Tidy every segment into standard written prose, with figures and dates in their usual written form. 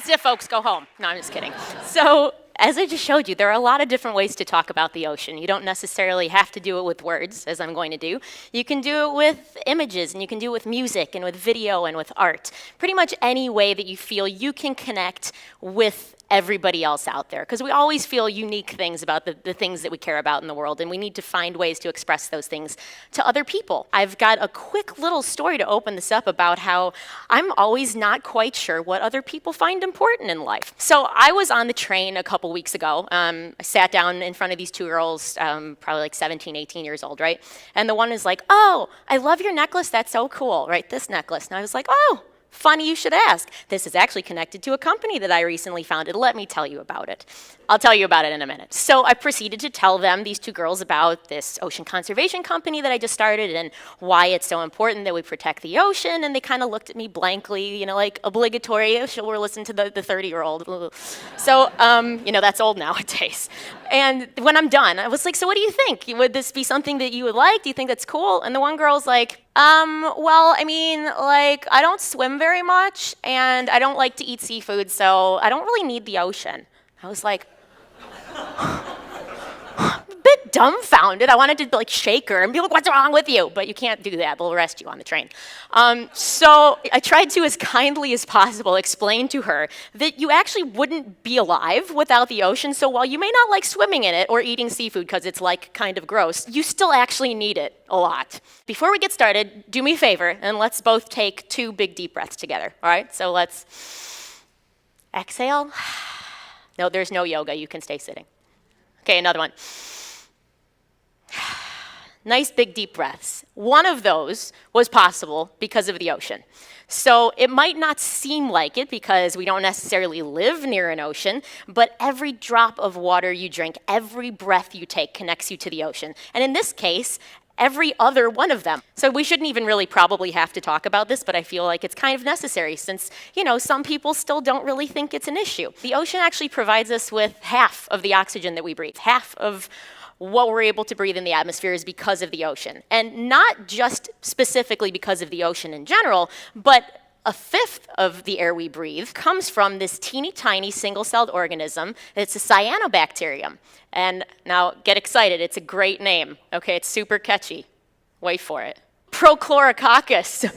That's it, folks. Go home. No, I'm just kidding. So, as I just showed you, there are a lot of different ways to talk about the ocean. You don't necessarily have to do it with words, as I'm going to do. You can do it with images, and you can do it with music, and with video, and with art. Pretty much any way that you feel you can connect with everybody else out there, because we always feel unique things about the things that we care about in the world, and we need to find ways to express those things to other people. I've got a quick little story to open this up about how I'm always not quite sure what other people find important in life. So I was on the train a couple weeks ago. I sat down in front of these two girls, probably like 17, 18 years old, right? And the one is like, "Oh, I love your necklace, that's so cool," right? This necklace. And I was like, "Oh, funny you should ask. This is actually connected to a company that I recently founded. Let me tell you about it." I'll tell you about it in a minute. So I proceeded to tell them, these two girls, about this ocean conservation company that I just started and why it's so important that we protect the ocean. And they kind of looked at me blankly, you know, like obligatory, we're listening to the 30-year-old. So, you know, that's old nowadays. And when I'm done, I was like, "So what do you think? Would this be something that you would like? Do you think that's cool?" And the one girl's like, "Well, I mean, like, I don't swim very much, and I don't like to eat seafood, so I don't really need the ocean." I was like, a bit dumbfounded. I wanted to like shake her and be like, "What's wrong with you?" But you can't do that. They'll arrest you on the train. So I tried to, as kindly as possible, explain to her that you actually wouldn't be alive without the ocean. So while you may not like swimming in it or eating seafood because it's like kind of gross, you still actually need it a lot. Before we get started, do me a favor and let's both take 2 big deep breaths together. All right? So let's exhale. No, there's no yoga. You can stay sitting. Okay, another one. Nice big deep breaths. One of those was possible because of the ocean. So it might not seem like it because we don't necessarily live near an ocean, but every drop of water you drink, every breath you take connects you to the ocean. And in this case, every other one of them. So we shouldn't even really probably have to talk about this, but I feel like it's kind of necessary since, you know, some people still don't really think it's an issue. The ocean actually provides us with half of the oxygen that we breathe. Half of what we're able to breathe in the atmosphere is because of the ocean. And not just specifically because of the ocean in general, but a fifth of the air we breathe comes from this teeny tiny single-celled organism. It's a cyanobacterium. And now get excited, it's a great name. Okay, it's super catchy. Wait for it. Prochlorococcus.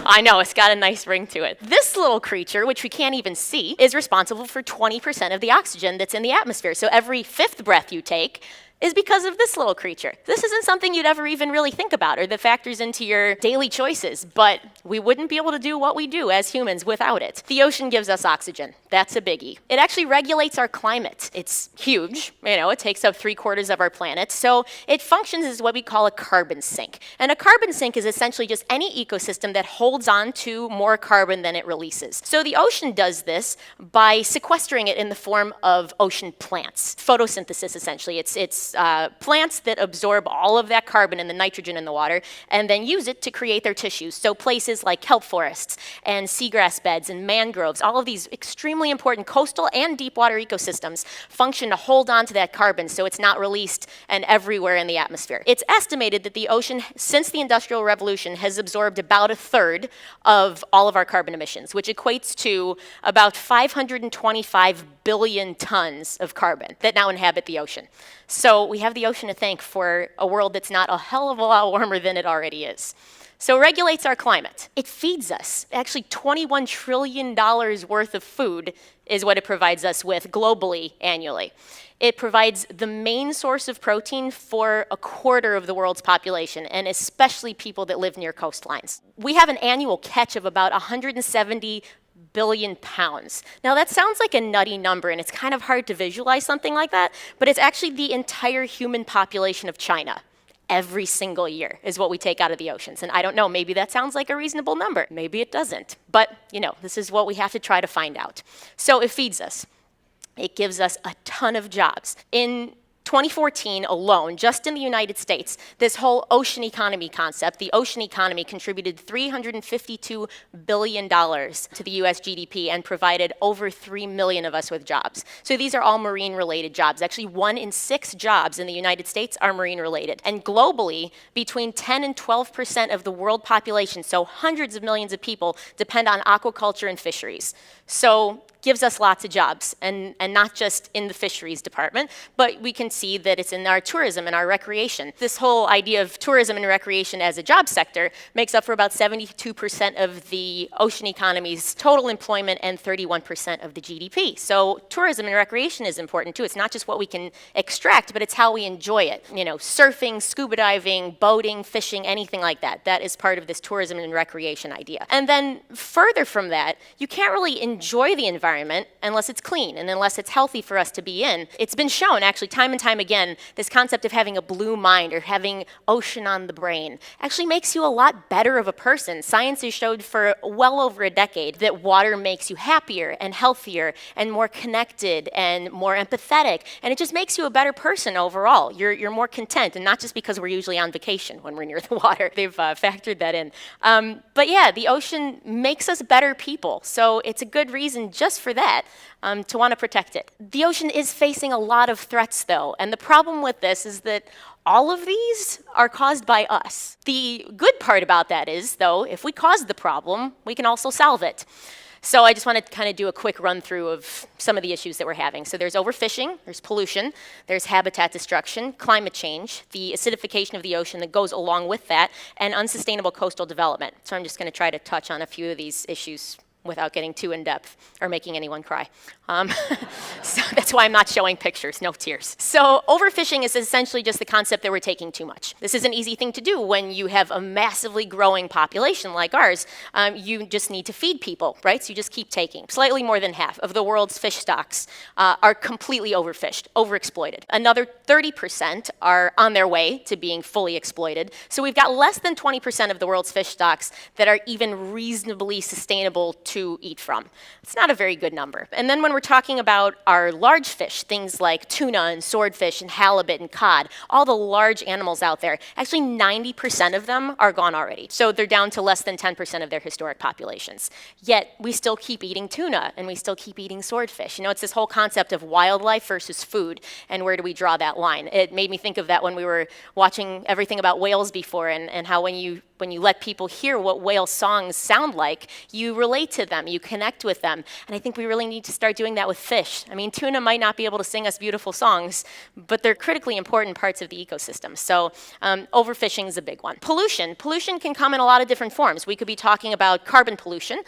I know, it's got a nice ring to it. This little creature, which we can't even see, is responsible for 20% of the oxygen that's in the atmosphere. So every 5th breath you take is because of this little creature. This isn't something you'd ever even really think about or that factors into your daily choices, but we wouldn't be able to do what we do as humans without it. The ocean gives us oxygen. That's a biggie. It actually regulates our climate. It's huge. You know, it takes up 3/4 of our planet. So it functions as what we call a carbon sink. And a carbon sink is essentially just any ecosystem that holds on to more carbon than it releases. So the ocean does this by sequestering it in the form of ocean plants. Photosynthesis, essentially. It's plants that absorb all of that carbon and the nitrogen in the water and then use it to create their tissues. So places like kelp forests and seagrass beds and mangroves, all of these extremely important coastal and deep water ecosystems function to hold on to that carbon so it's not released and everywhere in the atmosphere. It's estimated that the ocean, since the Industrial Revolution, has absorbed about 1/3 of all of our carbon emissions, which equates to about 525 billion tons of carbon that now inhabit the ocean. So we have the ocean to thank for a world that's not a hell of a lot warmer than it already is. So it regulates our climate. It feeds us. Actually, $21 trillion worth of food is what it provides us with globally annually. It provides the main source of protein for 1/4 of the world's population, and especially people that live near coastlines. We have an annual catch of about 170 billion pounds. Now that sounds like a nutty number and it's kind of hard to visualize something like that, but it's actually the entire human population of China. Every single year is what we take out of the oceans. And I don't know, maybe that sounds like a reasonable number. Maybe it doesn't. But, you know, this is what we have to try to find out. So it feeds us. It gives us a ton of jobs. In 2014 alone, just in the United States, this whole ocean economy concept, the ocean economy contributed $352 billion to the US GDP and provided over 3 million of us with jobs. So these are all marine-related jobs. Actually, 1 in 6 jobs in the United States are marine-related. And globally, between 10 and 12% of the world population, so hundreds of millions of people, depend on aquaculture and fisheries. So gives us lots of jobs, and not just in the fisheries department, but we can see that it's in our tourism and our recreation. This whole idea of tourism and recreation as a job sector makes up for about 72% of the ocean economy's total employment and 31% of the GDP. So tourism and recreation is important too. It's not just what we can extract, but it's how we enjoy it. You know, surfing, scuba diving, boating, fishing, anything like that. That is part of this tourism and recreation idea. And then further from that, you can't really enjoy the environment unless it's clean and unless it's healthy for us to be in. It's been shown actually time and time again, this concept of having a blue mind or having ocean on the brain actually makes you a lot better of a person. Science has showed for well over a decade that water makes you happier and healthier and more connected and more empathetic, and it just makes you a better person overall. You're more content, and not just because we're usually on vacation when we're near the water. They've factored that in. But yeah, the ocean makes us better people, so it's a good reason just for that to want to protect it. The ocean is facing a lot of threats though, and the problem with this is that all of these are caused by us. The good part about that is, though, if we cause the problem, we can also solve it. So I just want to kind of do a quick run through of some of the issues that we're having. So there's overfishing, there's pollution, there's habitat destruction, climate change, the acidification of the ocean that goes along with that, and unsustainable coastal development. So I'm just going to try to touch on a few of these issues without getting too in-depth or making anyone cry. So that's why I'm not showing pictures, no tears. So overfishing is essentially just the concept that we're taking too much. This is an easy thing to do when you have a massively growing population like ours. You just need to feed people, right? So you just keep taking. Slightly more than half of the world's fish stocks are completely overfished, overexploited. Another 30% are on their way to being fully exploited. So we've got less than 20% of the world's fish stocks that are even reasonably sustainable to eat from. It's not a very good number. And then when we're talking about our large fish, things like tuna and swordfish and halibut and cod, all the large animals out there, actually 90% of them are gone already. So they're down to less than 10% of their historic populations. Yet we still keep eating tuna and we still keep eating swordfish. You know, it's this whole concept of wildlife versus food, and where do we draw that line? It made me think of that when we were watching everything about whales before, and how when you let people hear what whale songs sound like, you relate to them, you connect with them. And I think we really need to start doing that with fish. I mean, tuna might not be able to sing us beautiful songs, but they're critically important parts of the ecosystem. So overfishing is a big one. Pollution. Pollution can come in a lot of different forms. We could be talking about carbon pollution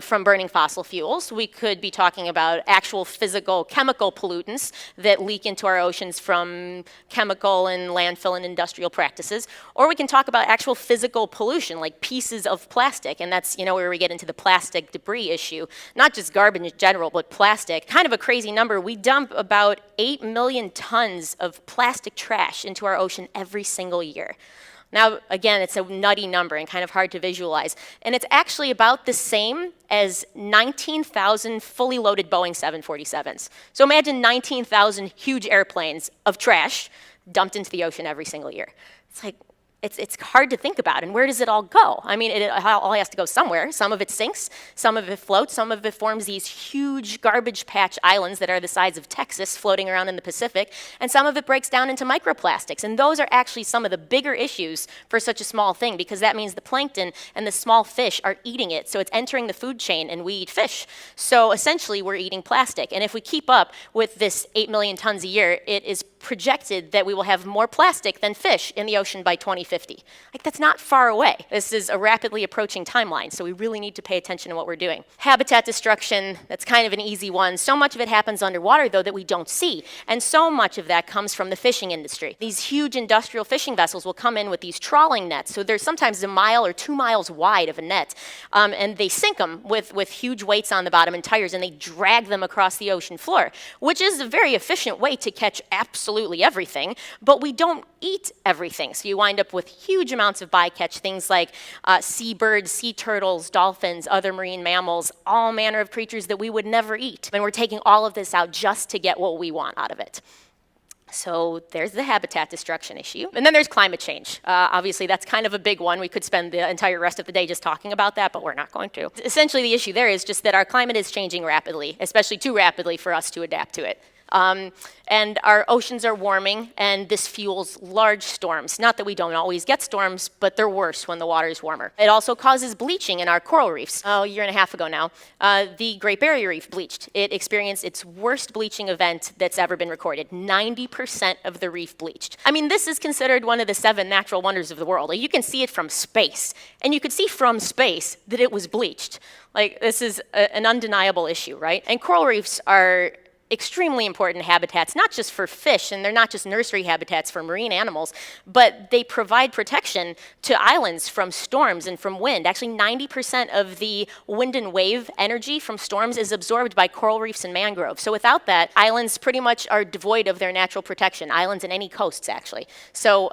from burning fossil fuels. We could be talking about actual physical chemical pollutants that leak into our oceans from chemical and landfill and industrial practices. Or we can talk about actual physical pollution, like pieces of plastic, and that's, you know, where we get into the plastic debris issue. Not just garbage in general, but plastic. Kind of a crazy number. We dump about 8 million tons of plastic trash into our ocean every single year. Now, again, it's a nutty number and kind of hard to visualize. And it's actually about the same as 19,000 fully loaded Boeing 747s. So imagine 19,000 huge airplanes of trash dumped into the ocean every single year. It's like, it's hard to think about, and where does it all go? I mean, it all has to go somewhere. Some of it sinks, some of it floats, some of it forms these huge garbage patch islands that are the size of Texas floating around in the Pacific, and some of it breaks down into microplastics. And those are actually some of the bigger issues for such a small thing, because that means the plankton and the small fish are eating it, so it's entering the food chain, and we eat fish. So essentially, we're eating plastic. And if we keep up with this 8 million tons a year, it is projected that we will have more plastic than fish in the ocean by 2050. Like, that's not far away. This is a rapidly approaching timeline, so we really need to pay attention to what we're doing. Habitat destruction, that's kind of an easy one. So much of it happens underwater, though, that we don't see. And so much of that comes from the fishing industry. These huge industrial fishing vessels will come in with these trawling nets. So there's sometimes a mile or 2 miles wide of a net. And they sink them with huge weights on the bottom and tires, and they drag them across the ocean floor, which is a very efficient way to catch absolutely everything, but we don't eat everything. So you wind up with huge amounts of bycatch, things like seabirds, sea turtles, dolphins, other marine mammals, all manner of creatures that we would never eat. And we're taking all of this out just to get what we want out of it. So there's the habitat destruction issue. And then there's climate change. Obviously, that's kind of a big one. We could spend the entire rest of the day just talking about that, but we're not going to. Essentially, the issue there is just that our climate is changing rapidly, especially too rapidly for us to adapt to it. And our oceans are warming, and this fuels large storms. Not that we don't always get storms, but they're worse when the water is warmer. It also causes bleaching in our coral reefs. A year and a half ago now, the Great Barrier Reef bleached. It experienced its worst bleaching event that's ever been recorded. 90% of the reef bleached. I mean, this is considered one of the 7 natural wonders of the world. Like, you can see it from space, and you could see from space that it was bleached. Like, this is an undeniable issue, right? And coral reefs are extremely important habitats, not just for fish, and they're not just nursery habitats for marine animals, but they provide protection to islands from storms and from wind. Actually, 90% of the wind and wave energy from storms is absorbed by coral reefs and mangroves. So without that, islands pretty much are devoid of their natural protection, islands and any coasts, actually. So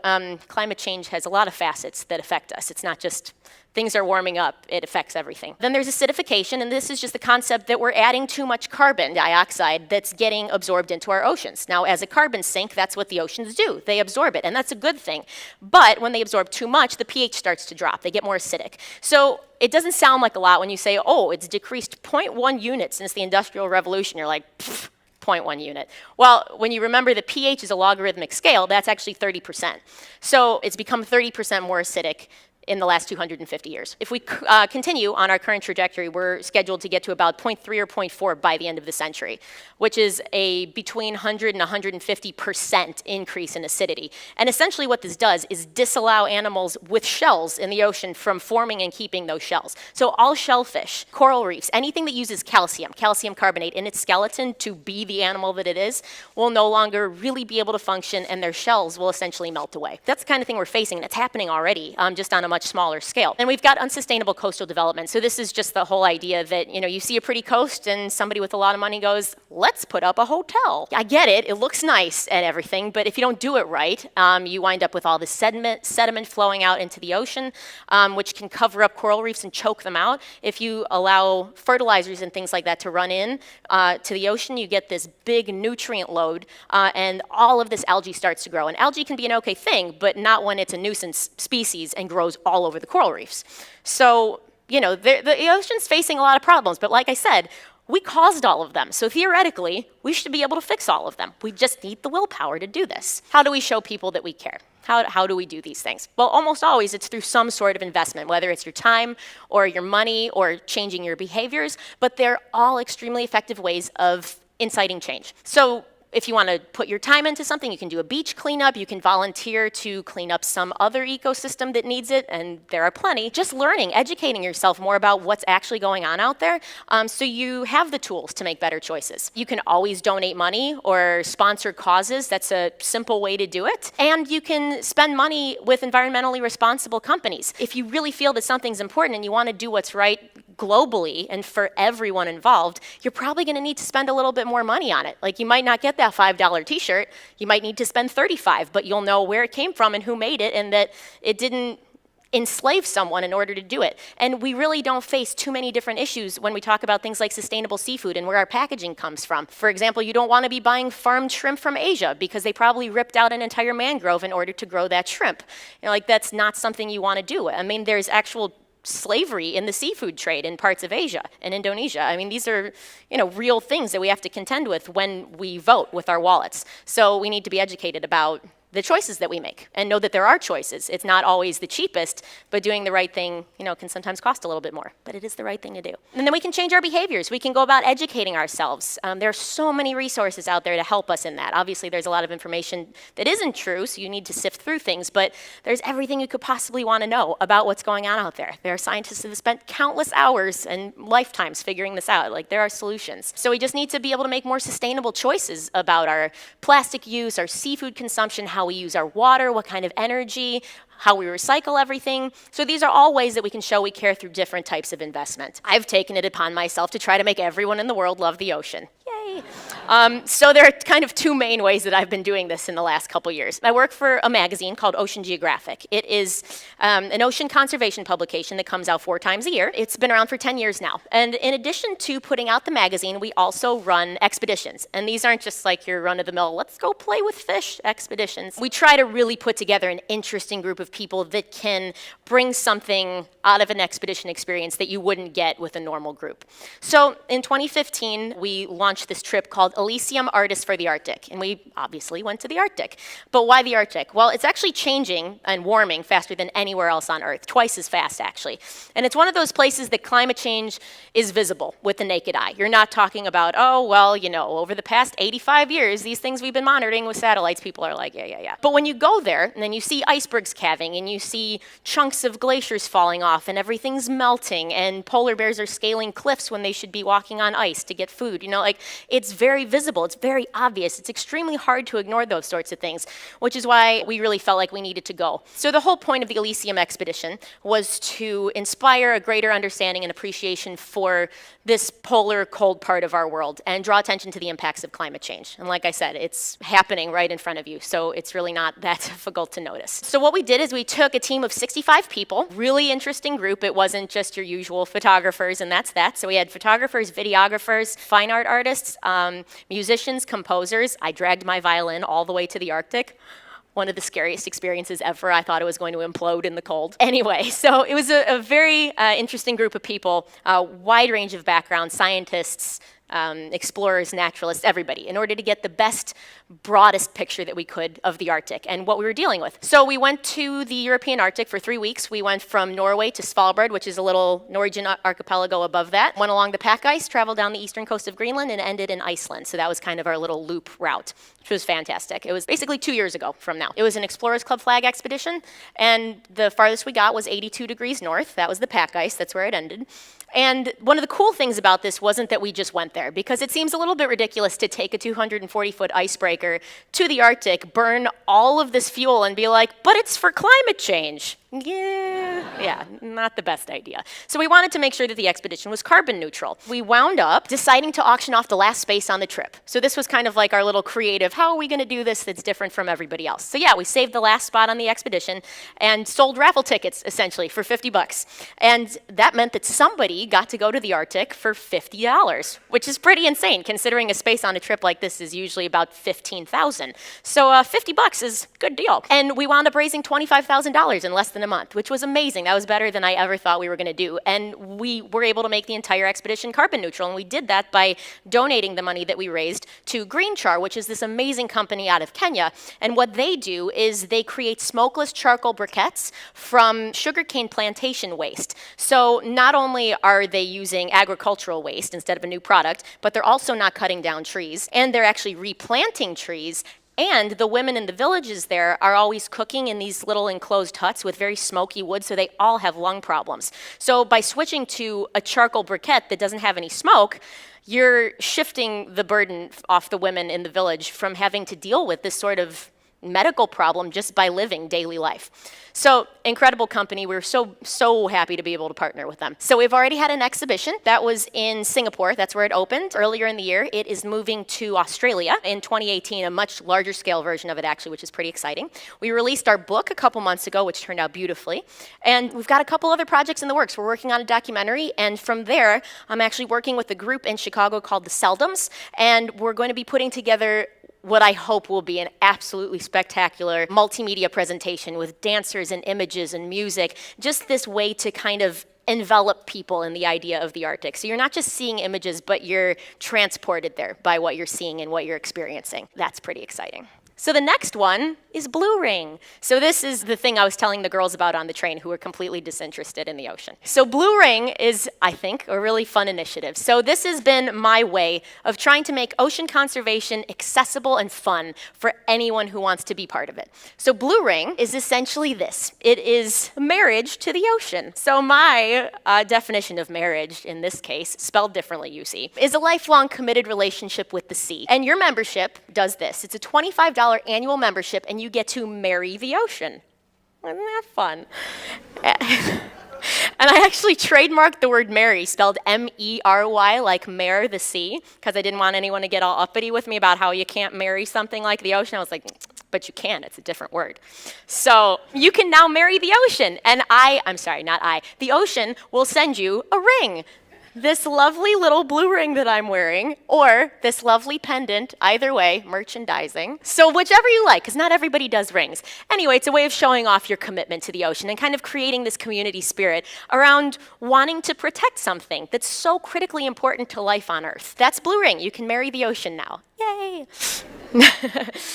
climate change has a lot of facets that affect us. It's not just things are warming up, it affects everything. Then there's acidification, and this is just the concept that we're adding too much carbon dioxide that's getting absorbed into our oceans. Now, as a carbon sink, that's what the oceans do. They absorb it, and that's a good thing. But when they absorb too much, the pH starts to drop. They get more acidic. So it doesn't sound like a lot when you say, oh, it's decreased 0.1 units since the Industrial Revolution. You're like, pfft. 0.1 unit. Well, when you remember the pH is a logarithmic scale, that's actually 30%. So it's become 30% more acidic in the last 250 years. If we continue on our current trajectory, we're scheduled to get to about 0.3 or 0.4 by the end of the century, which is a between 100 and 150% increase in acidity. And essentially what this does is disallow animals with shells in the ocean from forming and keeping those shells. So all shellfish, coral reefs, anything that uses calcium carbonate in its skeleton to be the animal that it is, will no longer really be able to function, and their shells will essentially melt away. That's the kind of thing we're facing, and it's happening already, just on a much smaller scale. And we've got unsustainable coastal development. So this is just the whole idea that, you see a pretty coast and somebody with a lot of money goes, let's put up a hotel. I get it, it looks nice and everything, but if you don't do it right, you wind up with all this sediment flowing out into the ocean, which can cover up coral reefs and choke them out. If you allow fertilizers and things like that to run in to the ocean, you get this big nutrient load, and all of this algae starts to grow. And algae can be an okay thing, but not when it's a nuisance species and grows all over the coral reefs. So, the ocean's facing a lot of problems, but like I said, we caused all of them. So theoretically, we should be able to fix all of them. We just need the willpower to do this. How do we show people that we care? How do we do these things? Well, almost always it's through some sort of investment, whether it's your time or your money or changing your behaviors, but they're all extremely effective ways of inciting change. So if you want to put your time into something, you can do a beach cleanup, you can volunteer to clean up some other ecosystem that needs it, and there are plenty. Just learning, educating yourself more about what's actually going on out there, so you have the tools to make better choices. You can always donate money or sponsor causes. That's a simple way to do it. And you can spend money with environmentally responsible companies. If you really feel that something's important and you want to do what's right globally and for everyone involved, you're probably going to need to spend a little bit more money on it. Like, you might not get that $5 t-shirt, you might need to spend $35, but you'll know where it came from and who made it, and that it didn't enslave someone in order to do it. And we really don't face too many different issues when we talk about things like sustainable seafood and where our packaging comes from. For example, you don't want to be buying farmed shrimp from Asia because they probably ripped out an entire mangrove in order to grow that shrimp. That's not something you want to do. I mean, there's actual slavery in the seafood trade in parts of Asia and Indonesia. I mean, these are, real things that we have to contend with when we vote with our wallets. So we need to be educated about the choices that we make and know that there are choices. It's not always the cheapest, but doing the right thing, can sometimes cost a little bit more, but it is the right thing to do. And then we can change our behaviors. We can go about educating ourselves. There are so many resources out there to help us in that. Obviously, there's a lot of information that isn't true, so you need to sift through things, but there's everything you could possibly want to know about what's going on out there. There are scientists that have spent countless hours and lifetimes figuring this out. There are solutions. So we just need to be able to make more sustainable choices about our plastic use, our seafood consumption, how we use our water, what kind of energy, how we recycle everything. So these are all ways that we can show we care through different types of investment. I've taken it upon myself to try to make everyone in the world love the ocean. Yay! So there are kind of two main ways that I've been doing this in the last couple years. I work for a magazine called Ocean Geographic. It is an ocean conservation publication that comes out 4 times a year. It's been around for 10 years now. And in addition to putting out the magazine, we also run expeditions. And these aren't just like your run-of-the-mill, let's go play with fish expeditions. We try to really put together an interesting group of people that can bring something out of an expedition experience that you wouldn't get with a normal group. So in 2015, we launched this trip called Elysium Artists for the Arctic. And we obviously went to the Arctic. But why the Arctic? Well, it's actually changing and warming faster than anywhere else on Earth, twice as fast, actually. And it's one of those places that climate change is visible with the naked eye. You're not talking about, oh, well, you know, over the past 85 years, these things we've been monitoring with satellites, people are like, yeah. But when you go there, and then you see icebergs calving, and you see chunks of glaciers falling off, and everything's melting, and polar bears are scaling cliffs when they should be walking on ice to get food, you know, like, it's very visible, it's very obvious, it's extremely hard to ignore those sorts of things, which is why we really felt like we needed to go. So the whole point of the Elysium expedition was to inspire a greater understanding and appreciation for this polar cold part of our world and draw attention to the impacts of climate change. And like I said, it's happening right in front of you, so it's really not that difficult to notice. So what we did is we took a team of 65 people, really interesting group. It wasn't just your usual photographers and that's that. So we had photographers, videographers, fine art artists, musicians, composers. I dragged my violin all the way to the Arctic. One of the scariest experiences ever. I thought it was going to implode in the cold. Anyway, so it was a very interesting group of people, a wide range of backgrounds, scientists, explorers, naturalists, everybody, in order to get the best, broadest picture that we could of the Arctic and what we were dealing with. So we went to the European Arctic for 3 weeks. We went from Norway to Svalbard, which is a little Norwegian archipelago above that, went along the pack ice, traveled down the eastern coast of Greenland, and ended in Iceland. So that was kind of our little loop route, which was fantastic. It was basically 2 years ago from now. It was an Explorers Club flag expedition, and the farthest we got was 82 degrees north. That was the pack ice. That's where it ended. And one of the cool things about this wasn't that we just went there, because it seems a little bit ridiculous to take a 240-foot icebreaker to the Arctic, burn all of this fuel, and be like, but it's for climate change. Yeah, not the best idea. So we wanted to make sure that the expedition was carbon neutral. We wound up deciding to auction off the last space on the trip. So this was kind of like our little creative, how are we going to do this that's different from everybody else? So yeah, we saved the last spot on the expedition and sold raffle tickets, essentially, for $50. And that meant that somebody got to go to the Arctic for $50, which is pretty insane, considering a space on a trip like this is usually about $15,000. So $50 is a good deal. And we wound up raising $25,000 in less than a month, which was amazing. That was better than I ever thought we were going to do. And we were able to make the entire expedition carbon neutral. And we did that by donating the money that we raised to Green Char, which is this amazing company out of Kenya. And what they do is they create smokeless charcoal briquettes from sugarcane plantation waste. So not only are they using agricultural waste instead of a new product, but they're also not cutting down trees. And they're actually replanting trees. And the women in the villages there are always cooking in these little enclosed huts with very smoky wood, so they all have lung problems. So by switching to a charcoal briquette that doesn't have any smoke, you're shifting the burden off the women in the village from having to deal with this sort of medical problem just by living daily life. So incredible company. We're so happy to be able to partner with them. So we've already had an exhibition that was in Singapore. That's where it opened earlier in the year. It is moving to Australia in 2018, a much larger scale version of it actually, which is pretty exciting. We released our book a couple months ago, which turned out beautifully. And we've got a couple other projects in the works. We're working on a documentary, and from there, I'm actually working with a group in Chicago called the Seldums, and we're going to be putting together what I hope will be an absolutely spectacular multimedia presentation with dancers and images and music, just this way to kind of envelop people in the idea of the Arctic. So you're not just seeing images, but you're transported there by what you're seeing and what you're experiencing. That's pretty exciting. So the next one is Blue Ring. So this is the thing I was telling the girls about on the train who were completely disinterested in the ocean. So Blue Ring is, I think, a really fun initiative. So this has been my way of trying to make ocean conservation accessible and fun for anyone who wants to be part of it. So Blue Ring is essentially this. It is marriage to the ocean. So my definition of marriage, in this case, spelled differently, you see, is a lifelong committed relationship with the sea. And your membership does this. It's a $25 annual membership, and you get to marry the ocean. Isn't that fun? And I actually trademarked the word marry, spelled M-E-R-Y, like mare the sea, because I didn't want anyone to get all uppity with me about how you can't marry something like the ocean. I was like, but you can, it's a different word. So you can now marry the ocean, and I'm sorry, not I, the ocean will send you a ring. this lovely little blue ring that I'm wearing, or this lovely pendant, either way, merchandising. So whichever you like, because not everybody does rings. Anyway, it's a way of showing off your commitment to the ocean and kind of creating this community spirit around wanting to protect something that's so critically important to life on Earth. That's Blue Ring. You can marry the ocean now. Yay!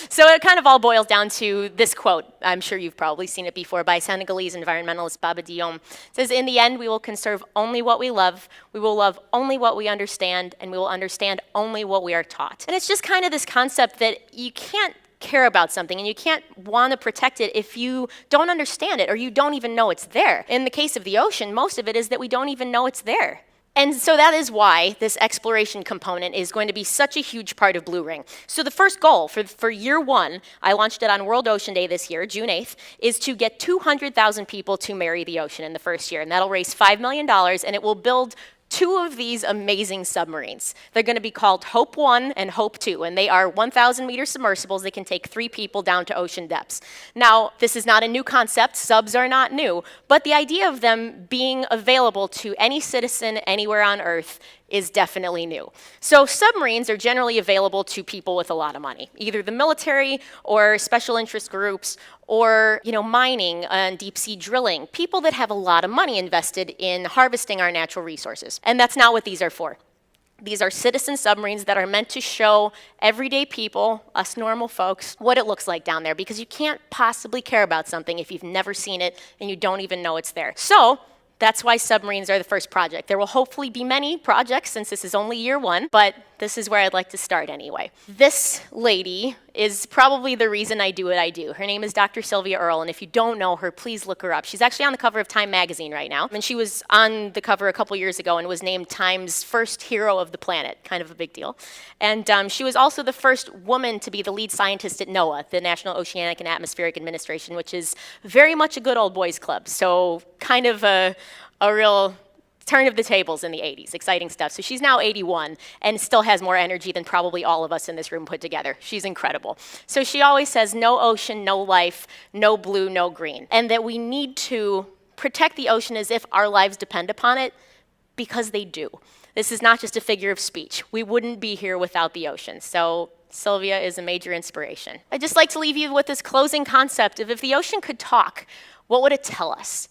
So it kind of all boils down to this quote. I'm sure you've probably seen it before by Senegalese environmentalist Baba Diom. It says, "In the end, we will conserve only what we love will love only what we understand, and we will understand only what we are taught." And it's just kind of this concept that you can't care about something and you can't want to protect it if you don't understand it or you don't even know it's there. In the case of the ocean, most of it is that we don't even know it's there. And so that is why this exploration component is going to be such a huge part of Blue Ring. So the first goal for year one, I launched it on World Ocean Day this year, June 8th, is to get 200,000 people to marry the ocean in the first year. And that'll raise $5 million, and it will build 2 of these amazing submarines. They're going to be called Hope 1 and Hope 2, and they are 1,000-meter submersibles that can take 3 people down to ocean depths. Now, this is not a new concept. Subs are not new, but the idea of them being available to any citizen anywhere on Earth is definitely new. So submarines are generally available to people with a lot of money, either the military or special interest groups or mining and deep sea drilling, people that have a lot of money invested in harvesting our natural resources. And that's not what these are for. These are citizen submarines that are meant to show everyday people, us normal folks, what it looks like down there, because you can't possibly care about something if you've never seen it and you don't even know it's there. So that's why submarines are the first project. There will hopefully be many projects since this is only year one, but this is where I'd like to start anyway. This lady is probably the reason I do what I do. Her name is Dr. Sylvia Earle, and if you don't know her, please look her up. She's actually on the cover of Time magazine right now, and she was on the cover a couple years ago and was named Time's first hero of the planet, kind of a big deal. And she was also the first woman to be the lead scientist at NOAA, the National Oceanic and Atmospheric Administration, which is very much a good old boys club, so kind of a real turn of the tables in the 80s, exciting stuff. So she's now 81 and still has more energy than probably all of us in this room put together. She's incredible. So she always says, no ocean, no life, no blue, no green. And that we need to protect the ocean as if our lives depend upon it, because they do. This is not just a figure of speech. We wouldn't be here without the ocean. So Sylvia is a major inspiration. I'd just like to leave you with this closing concept of if the ocean could talk, what would it tell us?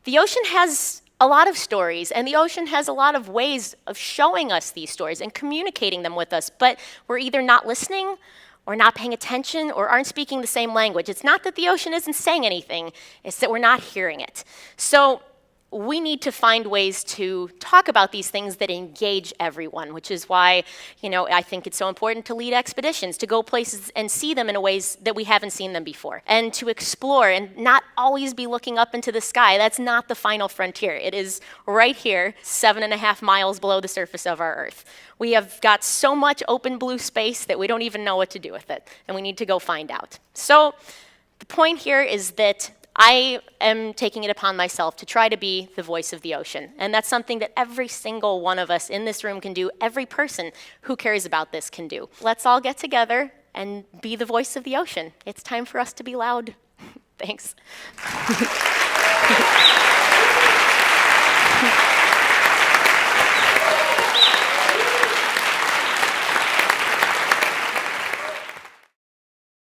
The ocean has a lot of stories, and the ocean has a lot of ways of showing us these stories and communicating them with us, but we're either not listening or not paying attention or aren't speaking the same language. It's not that the ocean isn't saying anything, it's that we're not hearing it. So we need to find ways to talk about these things that engage everyone, which is why, I think it's so important to lead expeditions, to go places and see them in ways that we haven't seen them before, and to explore and not always be looking up into the sky. That's not the final frontier. It is right here, 7.5 miles below the surface of our Earth. We have got so much open blue space that we don't even know what to do with it, and we need to go find out. So the point here is that I am taking it upon myself to try to be the voice of the ocean. And that's something that every single one of us in this room can do, every person who cares about this can do. Let's all get together and be the voice of the ocean. It's time for us to be loud. Thanks.